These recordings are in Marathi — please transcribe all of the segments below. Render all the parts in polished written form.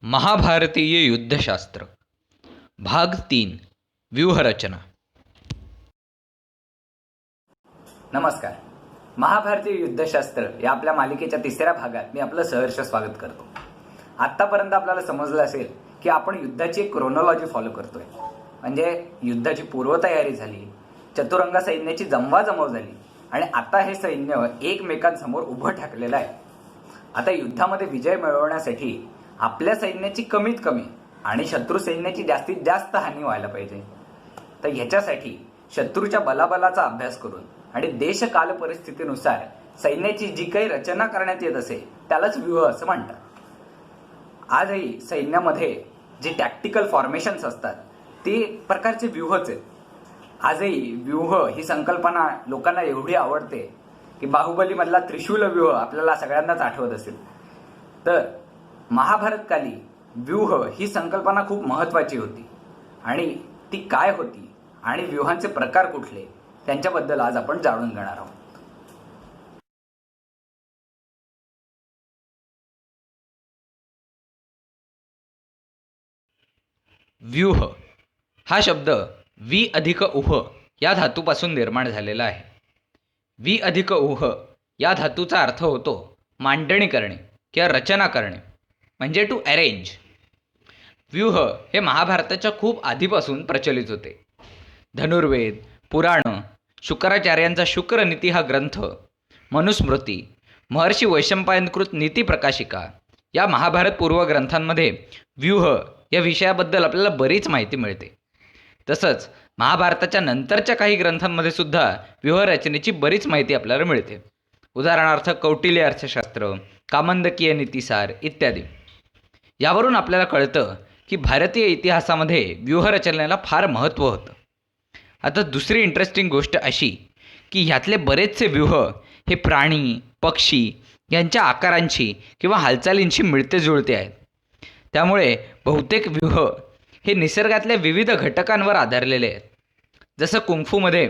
महाभारतीय युद्धशास्त्र भाग 3 व्यूहरचना. नमस्कार. महाभारतीय युद्धशास्त्र या आपल्या मालिकेच्या तिसऱ्या भागात मी आपलं सहर्ष स्वागत करतो. आत्तापर्यंत आपल्याला समजलं असेल की आपण युद्धाची एक क्रोनॉलॉजी फॉलो करतोय. म्हणजे युद्धाची पूर्वतयारी झाली, चतुरंग सैन्याची जमवाजमव झाली आणि आता हे सैन्य एकमेकांसमोर उभं ठाकलेलं आहे. आता युद्धामध्ये विजय मिळवण्यासाठी आपल्या सैन्याची कमीत कमी आणि शत्रू सैन्याची जास्तीत जास्त हानी व्हायला पाहिजे. तर ह्याच्यासाठी शत्रूच्या बलाबलाचा अभ्यास करून आणि देशकाल परिस्थितीनुसार सैन्याची जी काही रचना करण्यात येत असे त्यालाच व्यूह असं म्हणतात. आजही सैन्यामध्ये जे टॅक्टिकल फॉर्मेशन्स असतात ते प्रकारचे व्यूहच आहेत. आजही व्यूह ही संकल्पना लोकांना एवढी आवडते की बाहुबलीमधला त्रिशूल व्यूह आपल्याला सगळ्यांनाच आठवत असेल. तर महाभारतकाली व्यूह ही संकल्पना खूप महत्त्वाची होती आणि ती काय होती आणि व्यूहांचे प्रकार कुठले त्यांच्याबद्दल आज आपण जाणून घेणार आहोत. व्यूह हा शब्द वि अधिक उह या धातूपासून निर्माण झालेला आहे. वि अधिक उह या धातूचा अर्थ होतो मांडणी करणे किंवा रचना करणे, म्हणजे टू अरेंज. व्यूह हे महाभारताच्या खूप आधीपासून प्रचलित होते. धनुर्वेद, पुराण, शुक्राचार्यांचा शुक्रनीती हा ग्रंथ, मनुस्मृती, महर्षी वैशंपायनकृत नीती प्रकाशिका या महाभारत पूर्व ग्रंथांमध्ये व्यूह या विषयाबद्दल आपल्याला बरीच माहिती मिळते. तसंच महाभारताच्या नंतरच्या काही ग्रंथांमध्ये सुद्धा व्यूहरचनेची बरीच माहिती आपल्याला मिळते. उदाहरणार्थ कौटिल्य अर्थशास्त्र, कामंदकीय नीतिसार इत्यादी. यावरून आपल्याला कळतं की भारतीय इतिहासामध्ये व्यूहरचनेला फार महत्त्व होतं. आता दुसरी इंटरेस्टिंग गोष्ट अशी की ह्यातले बरेचसे व्यूह हे प्राणी, पक्षी यांच्या आकारांशी किंवा हालचालींशी मिळते जुळते आहेत. त्यामुळे बहुतेक व्यूह हे निसर्गातल्या विविध घटकांवर आधारलेले आहेत. जसं कुंगफूमध्ये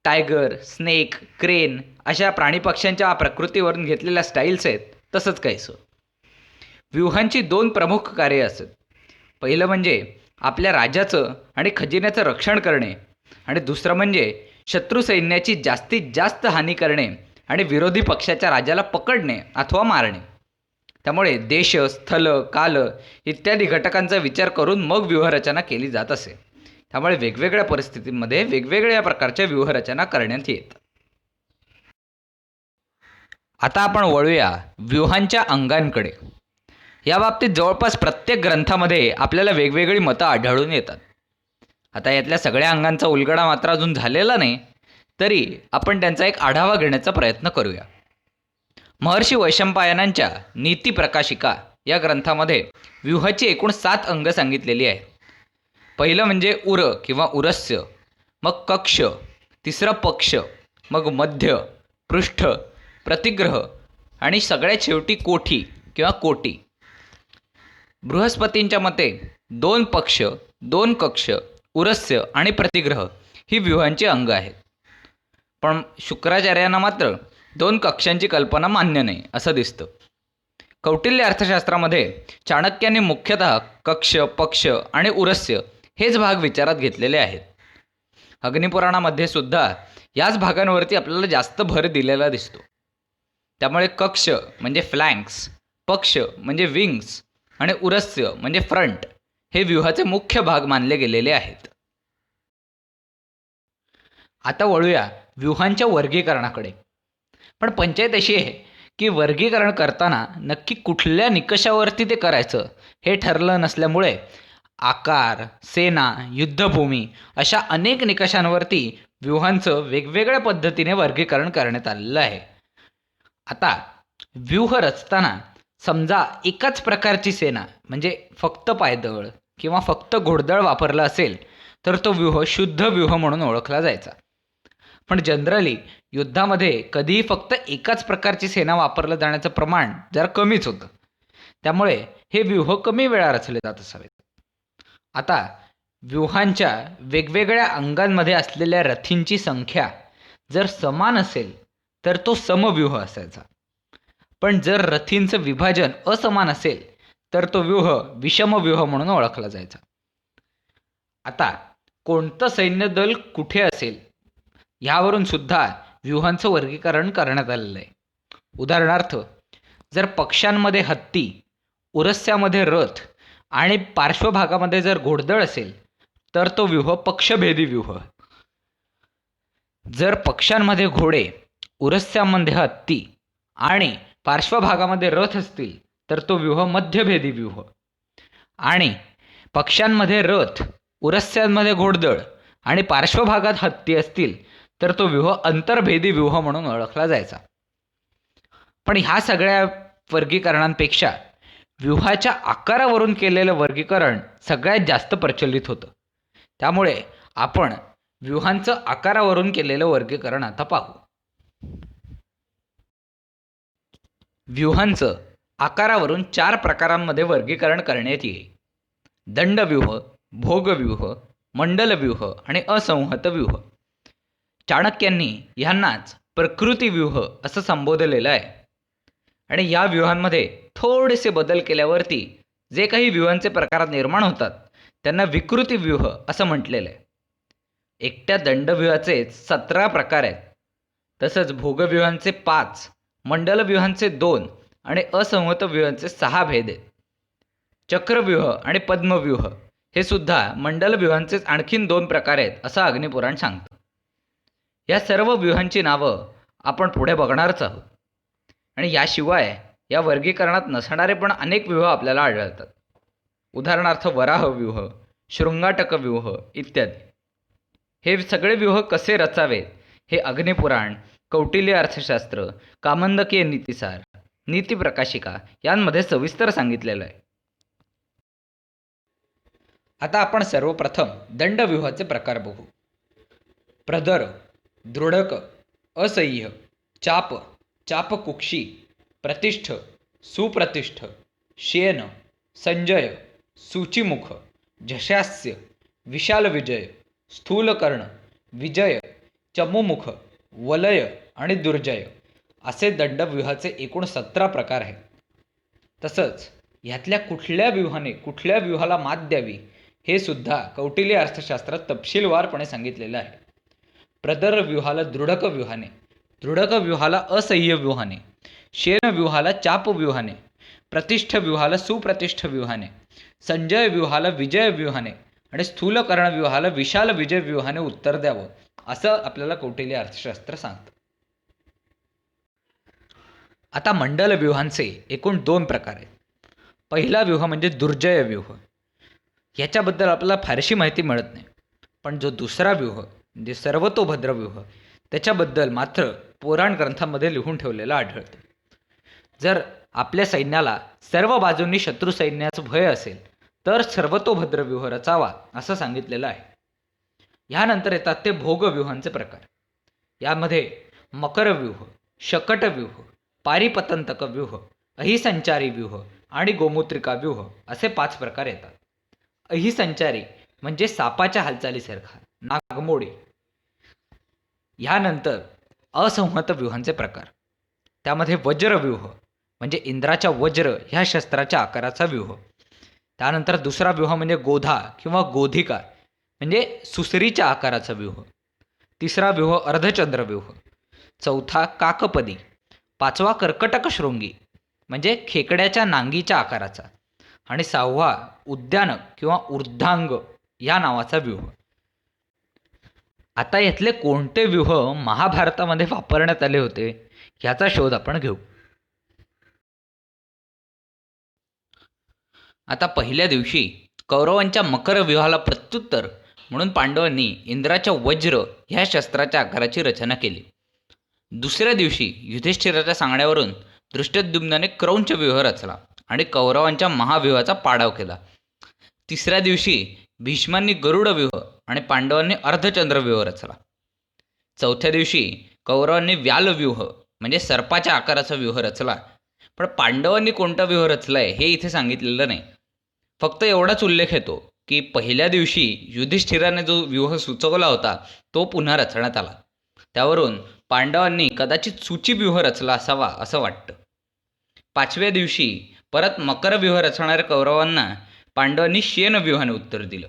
टायगर, स्नेक, क्रेन अशा प्राणी पक्ष्यांच्या प्रकृतीवरून घेतलेल्या स्टाईल्स आहेत, तसंच काहीसं. व्यूहांची दोन प्रमुख कार्ये असत. पहिलं म्हणजे आपल्या राजाचं आणि खजिन्याचं रक्षण करणे आणि दुसरं म्हणजे शत्रू सैन्याची जास्तीत जास्त हानी करणे आणि विरोधी पक्षाच्या राजाला पकडणे अथवा मारणे. त्यामुळे देश, स्थल, काल इत्यादी घटकांचा विचार करून मग व्यूहरचना केली जात असे. त्यामुळे वेगवेगळ्या परिस्थितींमध्ये वेगवेगळ्या प्रकारच्या व्यूहरचना करण्यात येतात. आता आपण वळूया व्यूहांच्या अंगांकडे. या बाबतीत जवळपास प्रत्येक ग्रंथामध्ये आपल्याला वेगवेगळी मतं आढळून येतात. आता यातल्या सगळ्या अंगांचा उलगडा मात्र अजून झालेला नाही, तरी आपण त्यांचा एक आढावा घेण्याचा प्रयत्न करूया. महर्षी वैशंपायनांच्या नीती प्रकाशिका या ग्रंथामध्ये व्यूहाची एकूण 7 अंग सांगितलेली आहेत. पहिलं म्हणजे उर किंवा उरस्य, मग कक्ष, तिसरं पक्ष, मग मध्य, पृष्ठ, प्रतिग्रह आणि सगळ्यात शेवटी कोठी किंवा कोटी. बृहस्पतींच्या मते 2 पक्ष, 2 कक्ष, उरस्य आणि प्रतिग्रह ही व्यूहांची अंग आहेत. पण शुक्राचार्यांना मात्र 2 कक्षांची कल्पना मान्य नाही असं दिसतं. कौटिल्य अर्थशास्त्रामध्ये चाणक्यांनी मुख्यतः कक्ष, पक्ष आणि उरस्य हेच भाग विचारात घेतलेले आहेत. अग्निपुराणामध्ये सुद्धा याच भागांवरती आपल्याला जास्त भर दिलेला दिसतो. त्यामुळे कक्ष म्हणजे फ्लँक्स, पक्ष म्हणजे विंग्स आणि उरस्य म्हणजे फ्रंट हे व्यूहाचे मुख्य भाग मानले गेलेले आहेत. आता वळूया व्यूहांच्या वर्गीकरणाकडे. पण पंचायत अशी आहे की वर्गीकरण करताना नक्की कुठल्या निकषावरती ते करायचं हे ठरलं नसल्यामुळे आकार, सेना, युद्धभूमी अशा अनेक निकषांवरती व्यूहांचं वेगवेगळ्या पद्धतीने वर्गीकरण करण्यात आलेलं आहे. आता व्यूह रचताना समजा एकाच प्रकारची सेना म्हणजे फक्त पायदळ किंवा फक्त घोडदळ वापरलं असेल तर तो व्यूह शुद्ध व्यूह म्हणून ओळखला जायचा. पण जनरली युद्धामध्ये कधीही फक्त एकाच प्रकारची सेना वापरलं जाण्याचं प्रमाण जरा कमीच होतं. त्यामुळे हे व्यूह कमी वेळा रचले जात असावेत. आता व्यूहांच्या वेगवेगळ्या अंगांमध्ये असलेल्या रथींची संख्या जर समान असेल तर तो समव्यूह असायचा. पण जर रथींचं विभाजन असमान असेल तर तो व्यूह विषमव्यूह म्हणून ओळखला जायचा. आता कोणतं सैन्य दल कुठे असेल ह्यावरून सुद्धा व्यूहांचं वर्गीकरण करण्यात आलेलं आहे. उदाहरणार्थ, जर पक्षांमध्ये हत्ती, उरस्यामध्ये रथ आणि पार्श्वभागामध्ये जर घोडदळ असेल तर तो व्यूह पक्षभेदी व्यूह. जर पक्षांमध्ये घोडे, उरस्यामध्ये हत्ती आणि पार्श्वभागामध्ये रथ असतील तर तो व्यूह मध्यभेदी व्यूह. आणि पक्षांमध्ये रथ, उरस्यांमध्ये घोडदळ आणि पार्श्वभागात हत्ती असतील तर तो व्यूह अंतर्भेदी व्यूह म्हणून ओळखला जायचा. पण ह्या सगळ्या वर्गीकरणांपेक्षा व्यूहाच्या आकारावरून केलेलं वर्गीकरण सगळ्यात जास्त प्रचलित होतं. त्यामुळे आपण व्यूहांचं आकारावरून केलेलं वर्गीकरण आता पाहू. व्यूहांचं आकारावरून 4 प्रकारांमध्ये वर्गीकरण करण्यात येईल: दंडव्यूह, भोगव्यूह, मंडलव्यूह आणि असंहत व्यूह. चाणक्यांनी ह्यांनाच प्रकृतिव्यूह असं संबोधलेलं आहे. आणि या व्यूहांमध्ये थोडेसे बदल केल्यावरती जे काही व्यूहांचे प्रकार निर्माण होतात त्यांना विकृतिव्यूह असं म्हटलेलं आहे. एकट्या दंडव्यूहाचे 17 प्रकार आहेत. तसंच भोगव्यूहांचे 5, मंडलव्यूहांचे 2 आणि असंहत व्यूहांचे 6 भेद आहेत. चक्रव्यूह आणि पद्मव्यूह हे सुद्धा मंडलव्यूहांचेच आणखीन 2 प्रकार आहेत असं अग्निपुराण सांगतं. या सर्व व्यूहांची नावं आपण पुढे बघणारच आहोत. आणि याशिवाय या वर्गीकरणात नसणारे पण अनेक व्यूह आपल्याला आढळतात. उदाहरणार्थ वराहव्यूह, शृंगाटकव्यूह इत्यादी. हे सगळे व्यूह कसे रचावेत हे अग्निपुराण, कौटिल्य अर्थशास्त्र, कामंदकीय नीतिसार, नीतिप्रकाशिका यांमध्ये सविस्तर सांगितलेलं आहे. आता आपण सर्वप्रथम दंडव्यूहाचे प्रकार बघू. प्रदर, दृढक, असह्य, चाप, चापकुक्षी, प्रतिष्ठ, सुप्रतिष्ठ, शेन, संजय, सूचिमुख, झशास्य, विशाल विजय, स्थूलकर्ण, विजय, चमूमुख, वलय आणि दुर्जय असे दंडव्यूहाचे एकूण 17 प्रकार आहेत. तसंच ह्यातल्या कुठल्या व्यूहाने कुठल्या व्यूहाला मात द्यावी हे सुद्धा कौटिल्य अर्थशास्त्रात तपशीलवारपणे सांगितलेलं आहे. प्रदर व्यूहाला दृढक व्यूहाने, दृढक व्यूहाला असह्य व्यूहाने, शेन व्यूहाला चाप व्यूहाने, प्रतिष्ठ व्यूहाला सुप्रतिष्ठ व्यूहाने, संजय व्यूहाला विजय व्यूहाने आणि स्थूलकर्ण व्यूहाला विशाल विजय व्यूहाने उत्तर द्यावं असं आपल्याला कौटिल्य अर्थशास्त्र सांगतं. आता मंडल व्यूहांचे एकूण 2 प्रकार आहेत. पहिला व्यूह म्हणजे दुर्जय व्यूह. ह्याच्याबद्दल आपल्याला फारशी माहिती मिळत नाही. पण जो दुसरा व्यूह म्हणजे सर्वतोभद्र व्यूह त्याच्याबद्दल मात्र पुराण ग्रंथामध्ये लिहून ठेवलेलं आढळतं. जर आपल्या सैन्याला सर्व बाजूंनी शत्रू सैन्याचं भय असेल तर सर्वतोभद्र व्यूह रचावा असं सांगितलेलं आहे. ह्यानंतर येतात ते भोगव्यूहांचे प्रकार. यामध्ये मकरव्यूह, शकटव्यूह, पारिपतंतक व्यूह, अहिसंचारी व्यूह आणि गोमूत्रिका व्यूह असे 5 प्रकार येतात. अहिसंचारी म्हणजे सापाच्या हालचालीसारखा, नागमोडी. ह्यानंतर असंहत व्यूहांचे प्रकार. त्यामध्ये वज्रव्यूह म्हणजे इंद्राच्या वज्र ह्या शस्त्राच्या आकाराचा व्यूह. त्यानंतर दुसरा व्यूह म्हणजे गोधा किंवा गोधिका म्हणजे सुसरीच्या आकाराचा व्यूह. तिसरा व्यूह अर्धचंद्र व्यूह. चौथा काकपदी. 5वा कर्कटक शृंगी म्हणजे खेकड्याच्या नांगीच्या आकाराचा. आणि 6वा उद्यानक किंवा ऊर्ध्वांग या नावाचा व्यूह. आता यातले कोणते व्यूह महाभारतामध्ये वापरण्यात आले होते ह्याचा शोध आपण घेऊ. आता पहिल्या दिवशी कौरवांच्या मकर व्यूहाला प्रत्युत्तर म्हणून पांडवांनी इंद्राच्या वज्र ह्या शस्त्राच्या आकाराची रचना केली. दुसऱ्या दिवशी युधिष्ठिराच्या सांगण्यावरून धृष्टद्युम्नाने क्रौंच व्यूह रचला आणि कौरवांच्या महाव्यूहाचा पाडाव केला. तिसऱ्या दिवशी भीष्मांनी गरुड व्यूह आणि पांडवांनी अर्धचंद्र व्यूह रचला. चौथ्या दिवशी कौरवांनी व्याल व्यूह म्हणजे सर्पाच्या आकाराचा व्यूह रचला. पण पांडवांनी कोणता व्यूह रचलाय हे इथे सांगितलेलं नाही. फक्त एवढाच उल्लेख येतो की पहिल्या दिवशी युधिष्ठिराने जो व्यूह सुचवला होता तो पुन्हा रचण्यात आला. त्यावरून पांडवांनी कदाचित सूची व्यूह रचला असावा असं वाटतं. 5व्या दिवशी परत मकरव्यूह रचणाऱ्या कौरवांना पांडवांनी शेनव्यूहाने उत्तर दिलं.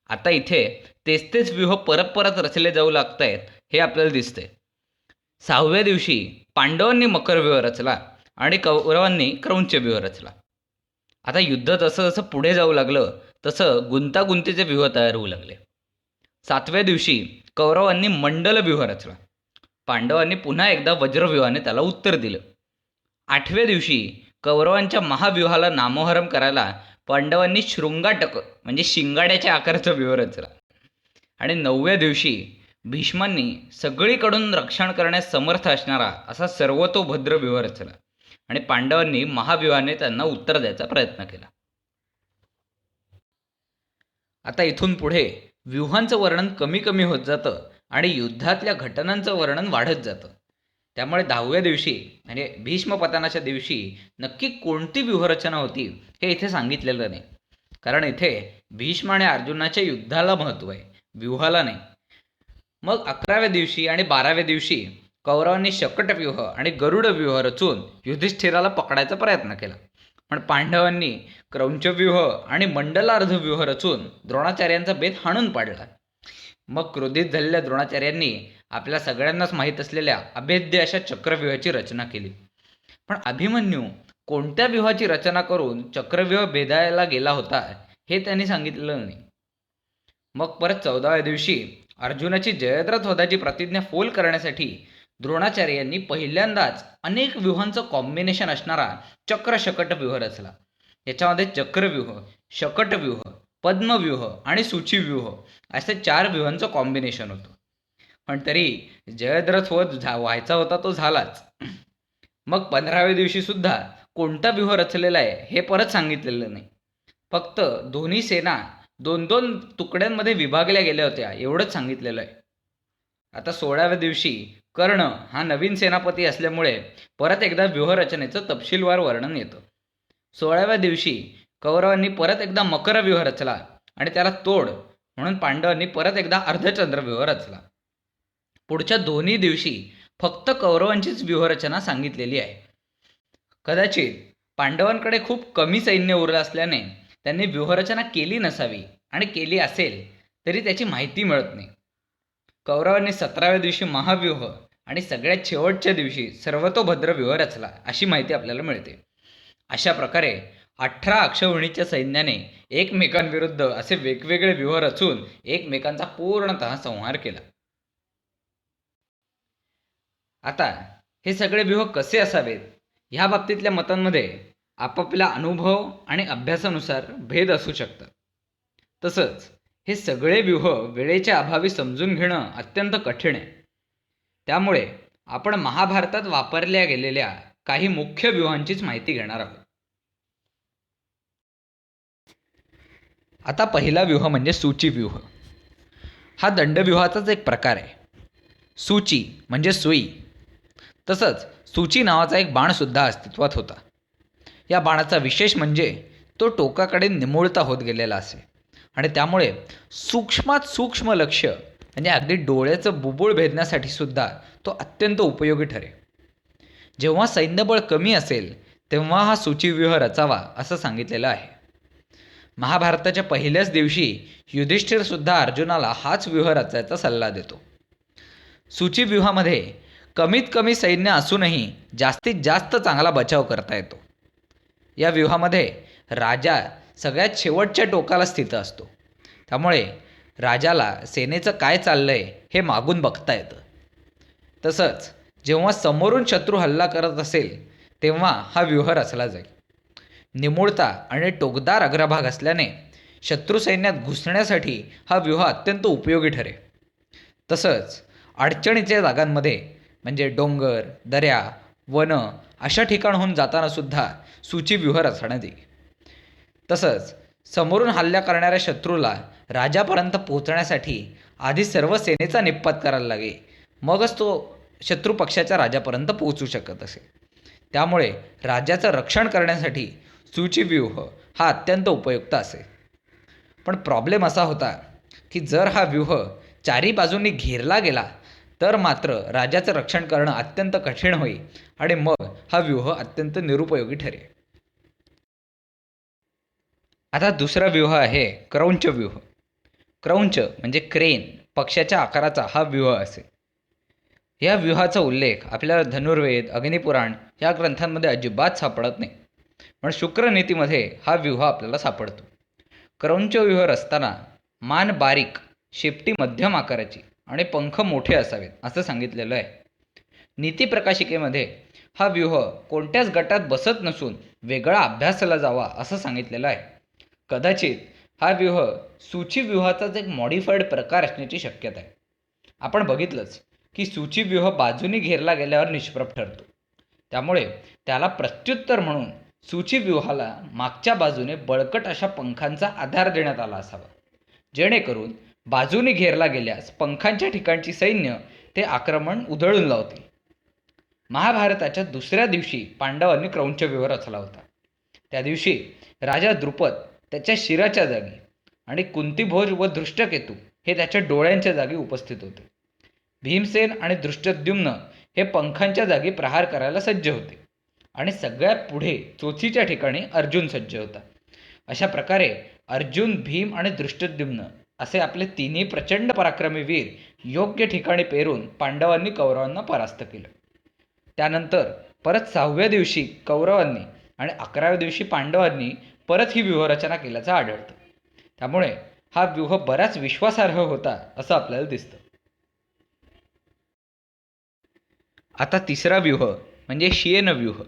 आता इथे तेच व्यूह परत परत रचले जाऊ लागत आहेत हे आपल्याला दिसतंय. 6व्या दिवशी पांडवांनी मकरव्यूह रचला आणि कौरवांनी क्रौंच व्यूह रचला. आता युद्ध जसं जसं पुढे जाऊ लागलं तसं गुंतागुंतीचे व्यूह तयार होऊ लागले. 7व्या दिवशी कौरवांनी मंडल व्यूह रचला. पांडवांनी पुन्हा एकदा वज्रव्यूहाने त्याला उत्तर दिलं. 8व्या दिवशी कौरवांच्या महाव्यूहाला नामोहरम करायला पांडवांनी शृंगाटक म्हणजे शिंगाड्याच्या आकाराचा व्यूह रचला. आणि 9व्या दिवशी भीष्मांनी सगळीकडून रक्षण करण्यास समर्थ असणारा असा सर्वतोभद्र व्यूह रचला आणि पांडवांनी महाव्यूहाने त्यांना उत्तर द्यायचा प्रयत्न केला. आता इथून पुढे व्यूहांचं वर्णन कमी कमी होत जातं आणि युद्धातल्या घटनांचं वर्णन वाढत जातं. त्यामुळे 10व्या दिवशी म्हणजे भीष्मपतनाच्या दिवशी नक्की कोणती व्यूहरचना होती हे इथे सांगितलेलं नाही, कारण इथे भीष्म आणि अर्जुनाच्या युद्धाला महत्त्व आहे, व्यूहाला नाही. मग 11व्या दिवशी आणि 12व्या दिवशी कौरवांनी शकटव्यूह आणि गरुड व्यूह रचून युधिष्ठिराला पकडायचा प्रयत्न केला, पण पांडवांनी क्रौंचव्यूह आणि मंडलार्ध व्यूह रचून द्रोणाचार्यांचा बेत हाणून पाडला. मग क्रोधित झालेल्या द्रोणाचार्यांनी आपल्या सगळ्यांनाच माहीत असलेल्या अभेद्य अशा चक्रव्यूहाची रचना केली. पण अभिमन्यू कोणत्या व्यूहाची रचना करून चक्रव्यूह भेदायला गेला होता हे त्यांनी सांगितलेलं नाही. मग परत 14व्या दिवशी अर्जुनाची जयद्रथ वधाची प्रतिज्ञा फोल करण्यासाठी द्रोणाचार्यांनी पहिल्यांदाच अनेक व्यूहांचं कॉम्बिनेशन असणारा चक्र शकट व्यूह रचला. याच्यामध्ये चक्रव्यूह, शकटव्यूह, पद्मव्यूह आणि सूचीव्यूह असे 4 व्यूहांचं कॉम्बिनेशन होतं. पण तरी जयद्रथ वध व्हायचा होता तो झालाच. मग 15व्या दिवशी सुद्धा कोणता व्यूह रचलेला आहे हे परत सांगितलेलं नाही, फक्त दोन्ही सेना 2-2 तुकड्यांमध्ये विभागल्या गेल्या होत्या एवढंच सांगितलेलं आहे. आता 16व्या दिवशी कर्ण हा नवीन सेनापती असल्यामुळे परत एकदा व्यूहरचनेचं तपशीलवार वर्णन येतं. 16व्या दिवशी कौरवांनी परत एकदा मकरव्यूह रचला आणि त्याला तोड म्हणून पांडवांनी परत एकदा अर्धचंद्रव्यूह रचला. पुढच्या दोन्ही दिवशी फक्त कौरवांचीच व्यूहरचना सांगितलेली आहे. कदाचित पांडवांकडे खूप कमी सैन्य उरलं असल्याने त्यांनी व्यूहरचना केली नसावी आणि केली असेल तरी त्याची माहिती मिळत नाही. कौरवांनी 17व्या दिवशी महाव्यूह आणि सगळ्यात शेवटच्या दिवशी सर्वतोभद्र व्यूह रचला अशी माहिती आपल्याला मिळते. अशा प्रकारे 18 अक्षौहिणीच्या सैन्याने एकमेकांविरुद्ध असे वेगवेगळे व्यूह रचून एकमेकांचा पूर्णतः संहार केला. आता हे सगळे व्यूह कसे असावेत ह्या बाबतीतल्या मतांमध्ये आपापल्या अनुभव आणि अभ्यासानुसार भेद असू शकतात. तसंच हे सगळे व्यूह वेळेच्या अभावी समजून घेणं अत्यंत कठीण आहे. त्यामुळे आपण महाभारतात वापरल्या गेलेल्या काही मुख्य व्यूहांचीच माहिती घेणार आहोत. आता पहिला व्यूह म्हणजे सूचीव्यूह. हा दंडव्यूहाचाच एक प्रकार आहे. सूची म्हणजे सुई. तसंच सूची नावाचा एक बाणसुद्धा अस्तित्वात होता. या बाणाचा विशेष म्हणजे तो टोकाकडे निमुळता होत गेलेला असे आणि त्यामुळे सूक्ष्मात सूक्ष्म लक्ष्य म्हणजे अगदी डोळ्याचं बुबुळ भेदण्यासाठी सुद्धा तो अत्यंत उपयोगी ठरे. जेव्हा सैन्यबळ कमी असेल तेव्हा हा सूचीव्यूह रचावा असं सांगितलेलं आहे. महाभारताच्या पहिल्याच दिवशी युधिष्ठिरसुद्धा अर्जुनाला हाच व्यूह रचायचा सल्ला देतो. सूचीव्यूहामध्ये कमीत कमी सैन्य असूनही जास्तीत जास्त चांगला बचाव करता येतो. या व्यूहामध्ये राजा सगळ्यात शेवटच्या टोकाला स्थित असतो, त्यामुळे राजाला सेनेचं काय चाललंय हे मागून बघता येतं. तसंच जेव्हा समोरून शत्रू हल्ला करत असेल तेव्हा हा व्यूह रचला जाईल. निमुळता आणि टोकदार अग्रभाग असल्याने शत्रू सैन्यात घुसण्यासाठी हा व्यूह अत्यंत उपयोगी ठरेल. तसंच अडचणीच्या जागांमध्ये म्हणजे डोंगर, दऱ्या, वन अशा ठिकाणहून जाताना सुद्धा सूचीव्यूह रचण्यात येईल. तसंच समोरून हल्ला करणाऱ्या शत्रूला राजापर्यंत पोहोचण्यासाठी आधी सर्व सेनेचा निपात करायला लागे, मगच तो शत्रू पक्षाच्या राजापर्यंत पोहोचू शकत असे. त्यामुळे राजाचं रक्षण करण्यासाठी सूचीव्यूह हा अत्यंत उपयुक्त असे. पण प्रॉब्लेम असा होता की जर हा व्यूह चारी बाजूंनी घेरला गेला तर मात्र राजाचं रक्षण करणं अत्यंत कठीण होईल आणि मग हा व्यूह अत्यंत निरुपयोगी ठरेल. आता दुसरा व्यूह आहे क्रौंच व्यूह. क्रौंच म्हणजे क्रेन पक्षाच्या आकाराचा हा व्यूह असेल. या व्यूहाचा उल्लेख आपल्याला धनुर्वेद, अग्निपुराण या ग्रंथांमध्ये अजिबात सापडत नाही, पण शुक्रनीतीमध्ये हा व्यूह आपल्याला सापडतो. क्रौंच व्यूह रचताना मान बारीक, शेपटी मध्यम आकाराची आणि पंख मोठे असावेत असं सांगितलेलं आहे. नीती प्रकाशिकेमध्ये हा व्यूह कोणत्याच गटात बसत नसून वेगळा अभ्यासला जावा असं सांगितलेलं आहे. कदाचित हा व्यूह सूची व्यूहाचाच एक मॉडिफाईड प्रकार असण्याची शक्यता आहे. आपण बघितलंच की सूची व्यूह बाजूनी घेरला गेल्यावर निष्प्रभ ठरतो. त्यामुळे त्याला प्रत्युत्तर म्हणून सूची व्यूहाला मागच्या बाजूने बळकट अशा पंखांचा आधार देण्यात आला असावा, जेणेकरून बाजूने घेरला गेल्यास पंखांच्या ठिकाणची सैन्य ते आक्रमण उधळून लावतील. महाभारताच्या दुसऱ्या दिवशी पांडवांनी क्रौंच व्यूह रचला होता. त्या दिवशी राजा द्रुपद त्याच्या शिराच्या जागी आणि कुंतीभोज व धृष्टकेतू हे त्याच्या डोळ्यांच्या जागी उपस्थित होते. भीमसेन आणि धृष्टद्युम्न हे पंखांच्या जागी प्रहार करायला सज्ज होते आणि सगळ्यात पुढे चोचीच्या ठिकाणी अर्जुन सज्ज होता. अशा प्रकारे अर्जुन, भीम आणि धृष्टद्युम्न असे आपले तिन्ही प्रचंड पराक्रमी वीर योग्य ठिकाणी पेरून पांडवांनी कौरवांना परास्त केलं. त्यानंतर परत 6व्या दिवशी कौरवांनी आणि 11व्या दिवशी पांडवांनी परत ही व्यूहरचना केल्याचं आढळतं. त्यामुळे हा व्यूह बराच विश्वासार्ह होता असं आपल्याला दिसतं. आता तिसरा व्यूह म्हणजे शियेन व्यूह.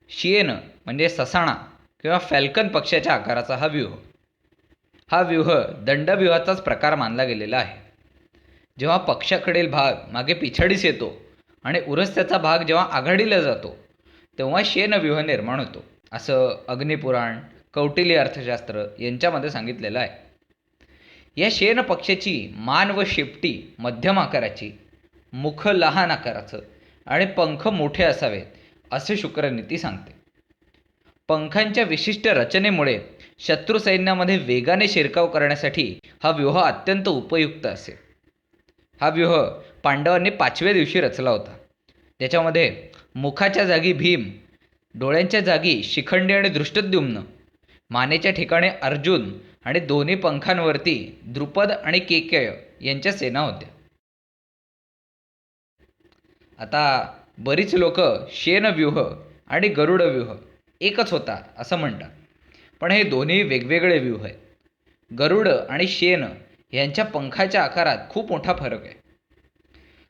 शियेन म्हणजे ससाणा किंवा फॅल्कन पक्षाच्या आकाराचा हा व्यूह. हा व्यूह दंडव्यूहाचाच प्रकार मानला गेलेला आहे. जेव्हा पक्षाकडील भाग मागे पिछाडीस येतो आणि उरस्त्याचा भाग जेव्हा आघाडीला जातो तेव्हा शियेन व्यूह निर्माण होतो असं अग्निपुराण, कौटिल्य अर्थशास्त्र यांच्यामध्ये सांगितलेलं आहे. या शियेन पक्षाची मान व शेपटी मध्यम आकाराची, मुख लहान आकाराचं आणि पंख मोठे असावेत असे शुक्रनीती सांगते. पंखांच्या विशिष्ट रचनेमुळे शत्रू सैन्यामध्ये वेगाने शिरकाव करण्यासाठी हा व्यूह अत्यंत उपयुक्त असेल. हा व्यूह पांडवांनी 5व्या दिवशी रचला होता. ज्याच्यामध्ये मुखाच्या जागी भीम, डोळ्यांच्या जागी शिखंडी आणि धृष्टद्युम्न, मानेच्या ठिकाणी अर्जुन आणि दोन्ही पंखांवरती द्रुपद आणि केकय यांच्या सेना होत्या. आता बरीच लोक शेन व्यूह आणि गरुड व्यूह एकच होता असं म्हणतात, पण हे दोन्ही वेगवेगळे व्यूह आहेत. गरुड आणि शेन यांच्या पंखाच्या आकारात खूप मोठा फरक आहे.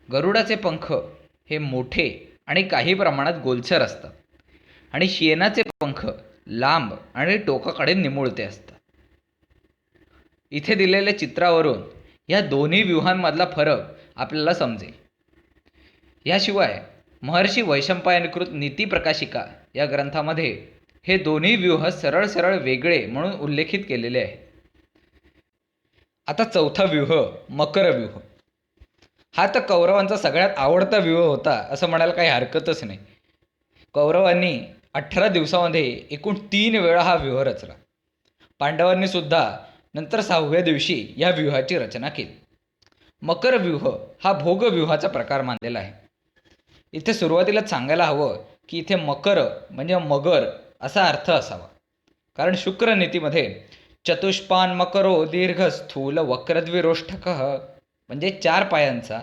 गरुडाचे पंख हे मोठे आणि काही प्रमाणात गोलसर असतात आणि शेनाचे पंख लांब आणि टोकाकडे निमुळते असतात. इथे दिलेल्या चित्रावरून या दोन्ही व्यूहांमधला फरक आपल्याला समजेल. याशिवाय महर्षी वैशंपायनकृत नीती प्रकाशिका या ग्रंथामध्ये हे दोन्ही व्यूह सरळ सरळ वेगळे म्हणून उल्लेखित केलेले आहेत. आता चौथा व्यूह मकर व्यूह. हा तर कौरवांचा सगळ्यात आवडता व्यूह होता असं म्हणायला काही हरकतच नाही. कौरवांनी 18 दिवसामध्ये एकूण 3 वेळा हा व्यूह रचला. पांडवांनी सुद्धा नंतर 6व्या दिवशी या व्यूहाची रचना केली. मकर व्यूह हा भोग व्यूहाचा प्रकार मानलेला आहे. इथे सुरुवातीलाच सांगायला हवं की इथे मकर म्हणजे मगर असा अर्थ असावा, कारण शुक्रनीतीमध्ये चतुष्पान मकरो दीर्घ स्थूल वक्रद्विरोष्ठक म्हणजे 4 पायांचा,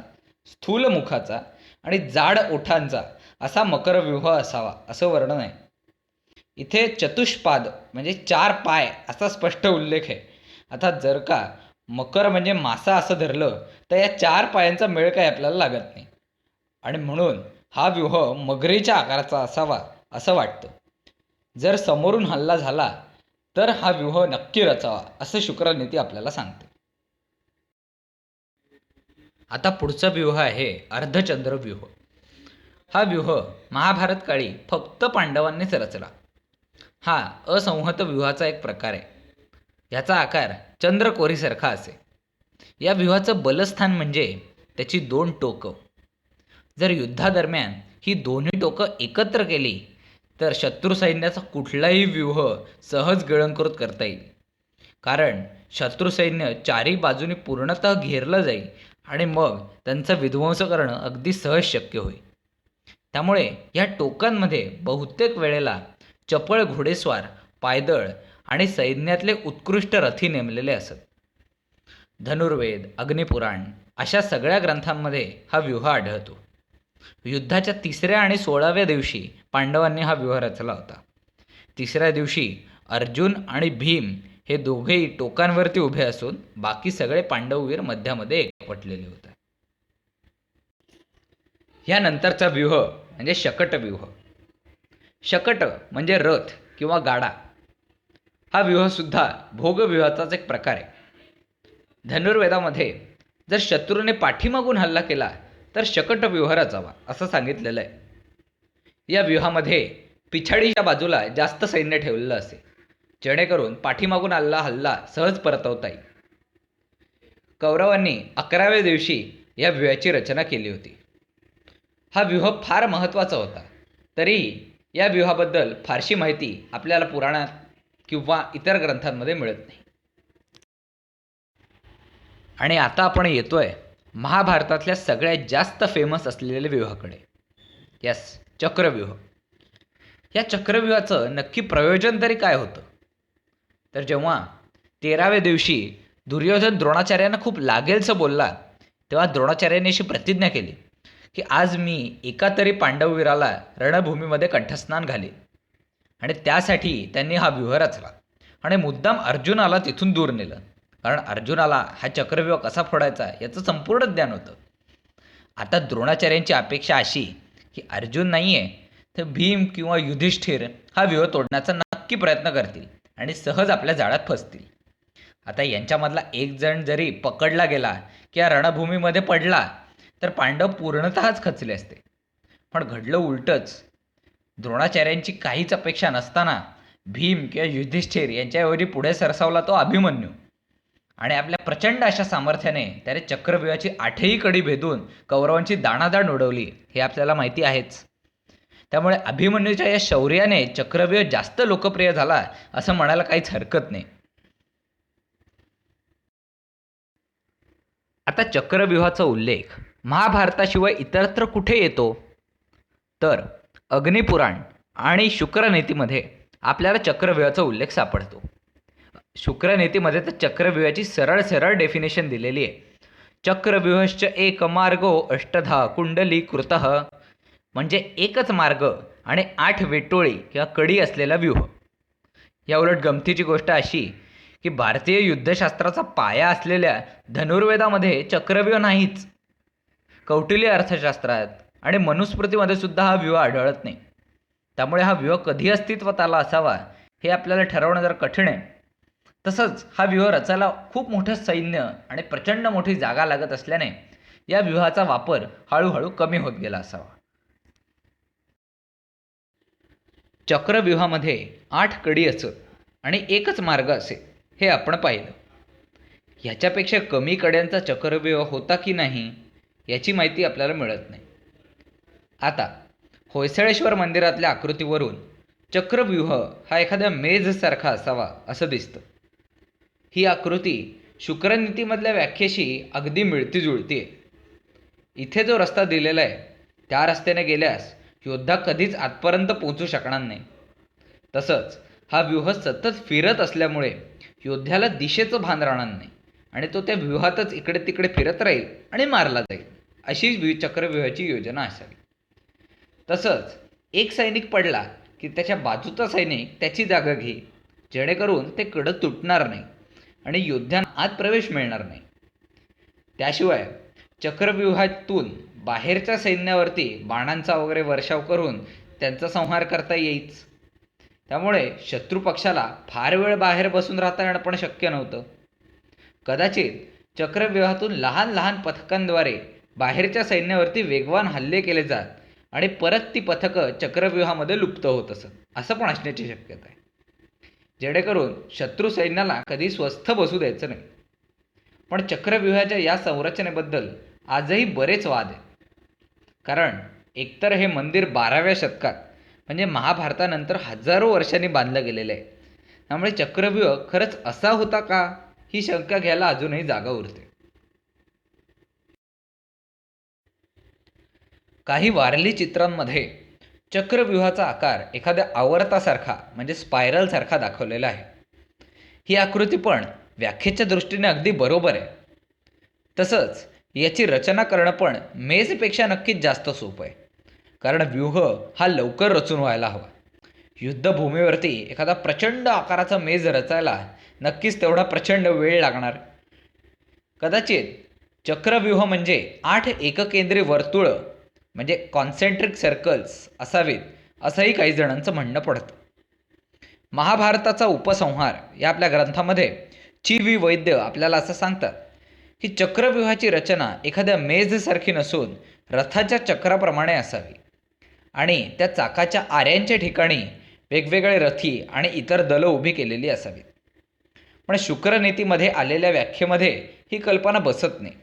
स्थूल मुखाचा आणि जाड ओठांचा असा मकर व्यूह असावा असं वर्णन आहे. इथे चतुष्पाद म्हणजे 4 पाय असा स्पष्ट उल्लेख आहे. आता जर का मकर म्हणजे मासा असं धरलं तर या 4 पायांचा मेळ काही आपल्याला लागत नाही आणि म्हणून हा व्यूह मगरीच्या आकाराचा असावा असं वाटतं. जर समोरून हल्ला झाला तर हा व्यूह नक्की रचावा असं शुक्रनीती आपल्याला सांगते. आता पुढचा व्यूह आहे अर्धचंद्र व्यूह. हा व्यूह महाभारत काळी फक्त पांडवांनीच रचला. हा असंहत व्यूहाचा एक प्रकार आहे. याचा आकार चंद्रकोरीसारखा असे. या व्यूहाचं बलस्थान म्हणजे त्याची 2 टोकं. जर युद्धादरम्यान ही दोन्ही टोकं एकत्र केली तर शत्रू सैन्याचा कुठलाही व्यूह सहज गिळंकृत करता येईल, कारण शत्रू सैन्य 4ही बाजूनी पूर्णतः घेरलं जाईल आणि मग त्यांचा विध्वंस करणं अगदी सहज शक्य होईल. त्यामुळे या टोकांमध्ये बहुतेक वेळेला चपळ घोडेस्वार, पायदळ आणि सैन्यातले उत्कृष्ट रथी नेमलेले असत. धनुर्वेद, अग्निपुराण अशा सगळ्या ग्रंथांमध्ये हा व्यूह आढळतो. युद्धाच्या 3ऱ्या आणि 16व्या दिवशी पांडवांनी हा व्यूह रचला होता. 3ऱ्या दिवशी अर्जुन आणि भीम हे दोघेही टोकांवरती उभे असून बाकी सगळे पांडववीर मध्यामध्ये एकवटलेले होते. यानंतरचा व्यूह म्हणजे शकट व्यूह. शकट म्हणजे रथ किंवा गाडा. हा व्यूहसुद्धा भोगव्यूहाचाच एक प्रकार आहे. धनुर्वेदामध्ये जर शत्रूने पाठीमागून हल्ला केला तर शकट व्यूह रचावा असं सांगितलेलं आहे. या व्यूहामध्ये पिछाडीच्या बाजूला जास्त सैन्य ठेवलेलं असे, जेणेकरून पाठीमागून आलेला हल्ला सहज परतवता येईल. कौरवांनी 11व्या दिवशी या व्यूहाची रचना केली होती. हा व्यूह फार महत्त्वाचा होता. तरीही या व्यूहाबद्दल फारशी माहिती आपल्याला पुराणात किंवा इतर ग्रंथांमध्ये मिळत नाही. आणि आता आपण येतोय महाभारतातल्या सगळ्यात जास्त फेमस असलेल्या व्यूहाकडे. यस, चक्रव्यूह. या चक्रव्यूहाचं नक्की प्रयोजन तरी काय होतं? तर जेव्हा 13व्या दिवशी दुर्योधन द्रोणाचार्यांना खूप लागेलचं बोलला, तेव्हा द्रोणाचार्यांनी अशी प्रतिज्ञा केली की आज मी एका तरी पांडववीराला रणभूमीमध्ये कंठस्नान घालीन. आणि त्यासाठी त्यांनी हा व्यूह रचला आणि मुद्दाम अर्जुनाला तिथून दूर नेलं, कारण अर्जुनाला हा चक्रव्यूह कसा फोडायचा याचं संपूर्ण ज्ञान होतं. आता द्रोणाचार्यांची अपेक्षा अशी की अर्जुन नाही आहे तर भीम किंवा युधिष्ठिर हा व्यूह तोडण्याचा नक्की प्रयत्न करतील आणि सहज आपल्या जाळ्यात फसतील. आता यांच्यामधला एक जण जरी पकडला गेला किंवा रणभूमीमध्ये पडला तर पांडव पूर्णतःच खचले असते. पण घडलं उलटंच. द्रोणाचार्यांची काहीच अपेक्षा नसताना भीम किंवा युधिष्ठिर यांच्याऐवजी पुढे सरसावला तो अभिमन्यू. आणि आपल्या प्रचंड अशा सामर्थ्याने त्याने चक्रव्यूहाची 8ही कडी भेदून कौरवांची दाणादाण उडवली, हे आपल्याला माहिती आहेच. त्यामुळे अभिमन्यूच्या या शौर्याने चक्रव्यूह जास्त लोकप्रिय झाला असं म्हणायला काहीच हरकत नाही. आता चक्रव्यूहाचा उल्लेख महाभारताशिवाय इतरत्र कुठे येतो? तर अग्निपुराण आणि शुक्रनीतीमध्ये आपल्याला चक्रव्यूहाचा उल्लेख सापडतो. शुक्रनीतीमध्ये तर चक्रव्यूहाची सरळ सरळ डेफिनेशन दिलेली आहे. चक्रव्यूहश्च एक मार्गो अष्टधा कुंडली कृतः, म्हणजे एकच मार्ग आणि 8 वेटोळी किंवा कडी असलेला व्यूह. याउलट गमतीची गोष्ट अशी की भारतीय युद्धशास्त्राचा पाया असलेल्या धनुर्वेदामध्ये चक्रव्यूह नाहीच. कौटिल्य अर्थशास्त्रात आणि मनुस्मृतीमध्ये सुद्धा हा व्यूह आढळत नाही. त्यामुळे हा व्यूह कधी अस्तित्वात आला असावा हे आपल्याला ठरवणं जरा कठीण आहे. तसंच हा व्यूह रचायला खूप मोठं सैन्य आणि प्रचंड मोठी जागा लागत असल्याने या व्यूहाचा वापर हळूहळू कमी होत गेला असावा. चक्रव्यूहामध्ये 8 कडी असत आणि एकच मार्ग असे हे आपण पाहिलं. ह्याच्यापेक्षा कमी कड्यांचा चक्रव्यूह होता की नाही याची माहिती आपल्याला मिळत नाही. आता होयसळेश्वर मंदिरातल्या आकृतीवरून चक्रव्यूह हा एखाद्या मेजसारखा असावा असं दिसतं. ही आकृती शुक्रनीतीमधल्या व्याख्येशी अगदी मिळती जुळती आहे. इथे जो रस्ता दिलेला आहे त्या रस्त्याने गेल्यास योद्धा कधीच आतपर्यंत पोहोचू शकणार नाही. तसंच हा व्यूह सतत फिरत असल्यामुळे योद्ध्याला दिशेचं भान राहणार नाही आणि तो त्या व्यूहातच इकडे तिकडे फिरत राहील आणि मारला जाईल, अशी चक्रव्यूहाची योजना असावी. तसंच एक सैनिक पडला की त्याच्या बाजूचा सैनिक त्याची जागा घेईल, जेणेकरून ते कडं तुटणार नाही आणि योद्ध्यांना आत प्रवेश मिळणार नाही. त्याशिवाय चक्रव्यूहातून बाहेरच्या सैन्यावरती बाणांचा वगैरे वर्षाव करून त्यांचा संहार करता येईच. त्यामुळे शत्रुपक्षाला फार वेळ बाहेर बसून राहता येणं पण शक्य नव्हतं. कदाचित चक्रव्यूहातून लहान लहान पथकांद्वारे बाहेरच्या सैन्यावरती वेगवान हल्ले केले जात आणि परत ती पथकं चक्रव्यूहामध्ये लुप्त होत असत, असं पण असण्याची शक्यता आहे, जेणेकरून शत्रू सैन्याला कधी स्वस्थ बसू द्यायचं नाही. पण चक्रव्यूहाच्या या संरचनेबद्दल आजही बरेच वाद आहेत. कारण एकतर हे मंदिर 12व्या शतकात म्हणजे महाभारतानंतर हजारो वर्षांनी बांधलं गेलेलं आहे. त्यामुळे चक्रव्यूह खरंच असा होता का ही शंका घ्यायला अजूनही जागा उरते. काही वारली चित्रांमध्ये चक्रव्यूहाचा आकार एखाद्या आवर्तासारखा म्हणजे स्पायरलसारखा दाखवलेला आहे. ही आकृती पण व्याख्येच्या दृष्टीने अगदी बरोबर आहे. तसंच याची रचना करणं पण मेजपेक्षा नक्कीच जास्त सोपं आहे. कारण व्यूह हा लवकर रचून व्हायला हवा. युद्धभूमीवरती एखादा प्रचंड आकाराचा मेज रचायला नक्कीच तेवढा प्रचंड वेळ लागणार. कदाचित चक्रव्यूह म्हणजे 8 एककेंद्री वर्तुळं म्हणजे कॉन्सेंट्रिक सर्कल्स असावीत असंही काही जणांचं म्हणणं पडतं. महाभारताचा उपसंहार या आपल्या ग्रंथामध्ये ची वी वैद्य आपल्याला असं सांगतात की चक्रव्यूहाची रचना एखाद्या मेजसारखी नसून रथाच्या चक्राप्रमाणे असावी आणि त्या चाकाच्या आऱ्यांच्या ठिकाणी वेगवेगळे रथी आणि इतर दलं उभी केलेली असावीत. पण शुक्रनीतीमध्ये आलेल्या व्याख्येमध्ये ही कल्पना बसत नाही.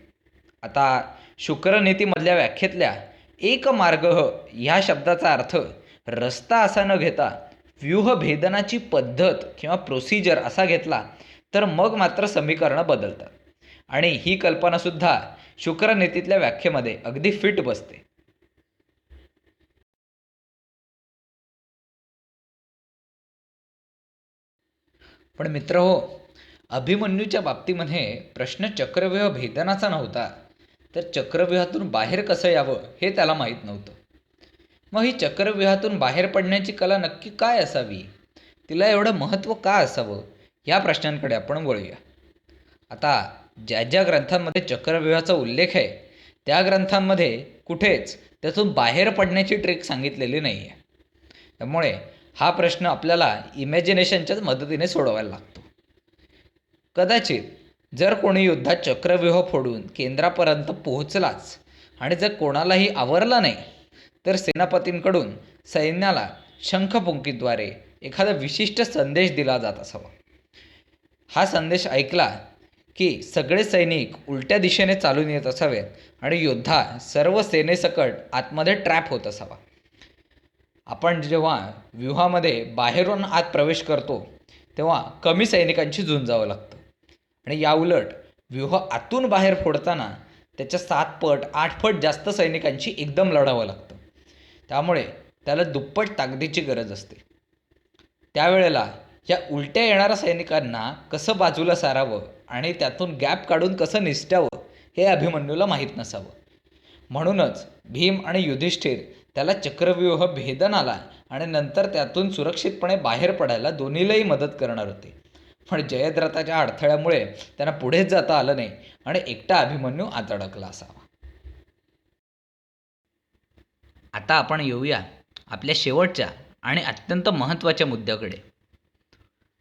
आता शुक्रनीतीमधल्या व्याख्येतल्या एक मार्ग ह्या शब्दाचा अर्थ रस्ता असा न घेता व्यूहभेदनाची पद्धत किंवा प्रोसिजर असा घेतला तर मग मात्र समीकरणं बदलतात आणि ही कल्पनासुद्धा शुक्रनीतीतल्या व्याख्येमध्ये अगदी फिट बसते. पण मित्र हो, अभिमन्यूच्या बाबतीमध्ये प्रश्न चक्रव्यूह भेदनाचा नव्हता, तर चक्रव्यूहातून बाहेर कसं यावं हे त्याला माहीत नव्हतं. मग ही चक्रव्यूहातून बाहेर पडण्याची कला नक्की काय असावी, तिला एवढं महत्त्व का असावं, या प्रश्नांकडे आपण वळूया. आता ज्या ज्या ग्रंथांमध्ये चक्रव्यूहाचा उल्लेख आहे त्या ग्रंथांमध्ये कुठेच त्यातून बाहेर पडण्याची ट्रिक सांगितलेली नाही आहे. त्यामुळे हा प्रश्न आपल्याला इमॅजिनेशनच्याच मदतीने सोडवायला लागतो. कदाचित जर कोणी युद्धात चक्रव्यूह फोडून केंद्रापर्यंत पोहोचलाच आणि जर कोणालाही आवरला नाही तर सेनापतींकडून सैन्याला शंखपुंकीद्वारे एखादा विशिष्ट संदेश दिला जात असावा. हा संदेश ऐकला की सगळे सैनिक उलट्या दिशेने चालून येत असावेत आणि योद्धा सर्व सेनेसकट आतमध्ये ट्रॅप होत असावा. आपण जेव्हा व्यूहामध्ये बाहेरून आत प्रवेश करतो तेव्हा कमी सैनिकांशी झुंजावं लागतं आणि याउलट व्यूह आतून बाहेर फोडताना त्याच्या 7 पट 8 पट जास्त सैनिकांशी एकदम लढावं लागतं. त्यामुळे त्याला दुप्पट ताकदीची गरज असते. त्यावेळेला या उलट्या येणाऱ्या सैनिकांना कसं बाजूला सारावं आणि त्यातून गॅप काढून कसं निसटावं हे अभिमन्यूला माहीत नसावं. म्हणूनच भीम आणि युधिष्ठिर त्याला चक्रव्यूह भेदनाला आणि नंतर त्यातून सुरक्षितपणे बाहेर पडायला दोन्हीलाही मदत करणार होते. पण जयद्रथाच्या अडथळ्यामुळे त्यांना पुढेच जाता आलं नाही आणि एकटा अभिमन्यू आत अडकला असावा. आता आपण येऊया आपल्या शेवटच्या आणि अत्यंत महत्त्वाच्या मुद्द्याकडे.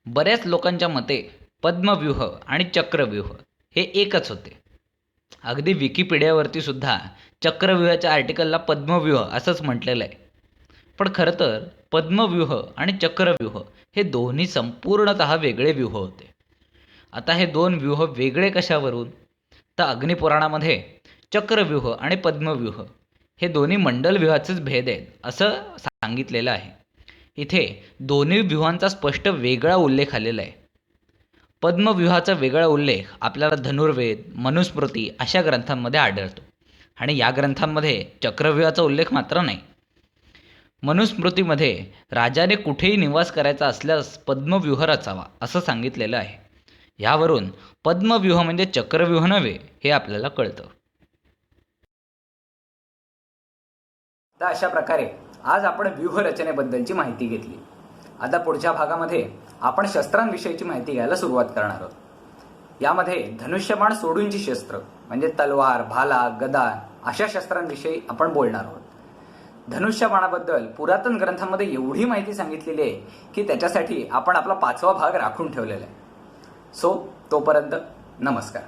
बऱ्याच लोकांच्या मते पद्मव्यूह आणि चक्रव्यूह हे एकच होते. अगदी विकिपीडियावरती सुद्धा चक्रव्यूहाच्या आर्टिकलला पद्मव्यूह असंच म्हटलेलं आहे. पण खरं तर पद्मव्यूह आणि चक्रव्यूह हे दोन्ही संपूर्णतः वेगळे व्यूह होते. आता हे दोन व्यूह वेगळे कशावरून, तर अग्निपुराणामध्ये चक्रव्यूह आणि पद्मव्यूह हे दोन्ही मंडल व्यूहाचेच भेद आहेत असं सांगितलेलं आहे. इथे दोन्ही व्यूहांचा स्पष्ट वेगळा उल्लेख आलेला आहे. पद्मव्यूहाचा वेगळा उल्लेख आपल्याला धनुर्वेद, मनुस्मृती अशा ग्रंथांमध्ये आढळतो आणि या ग्रंथांमध्ये चक्रव्यूहाचा उल्लेख मात्र नाही. मनुस्मृतीमध्ये राजाने कुठेही निवास करायचा असल्यास पद्मव्यूह रचावा असं सांगितलेलं आहे. यावरून पद्मव्यूह म्हणजे चक्रव्यूह नव्हे हे आपल्याला कळतं. तर अशा प्रकारे आज आपण व्यूहरचनेबद्दलची माहिती घेतली. आता पुढच्या भागामध्ये आपण शस्त्रांविषयीची माहिती घ्यायला सुरुवात करणार आहोत. यामध्ये धनुष्यबाण सोडूनची शस्त्र म्हणजे तलवार, भाला, गदा अशा शस्त्रांविषयी आपण बोलणार आहोत. धनुष्यबाणाबद्दल पुरातन ग्रंथांमध्ये एवढी माहिती सांगितलेली आहे की त्याच्यासाठी आपण आपला 5वा भाग राखून ठेवलेला आहे. तोपर्यंत नमस्कार.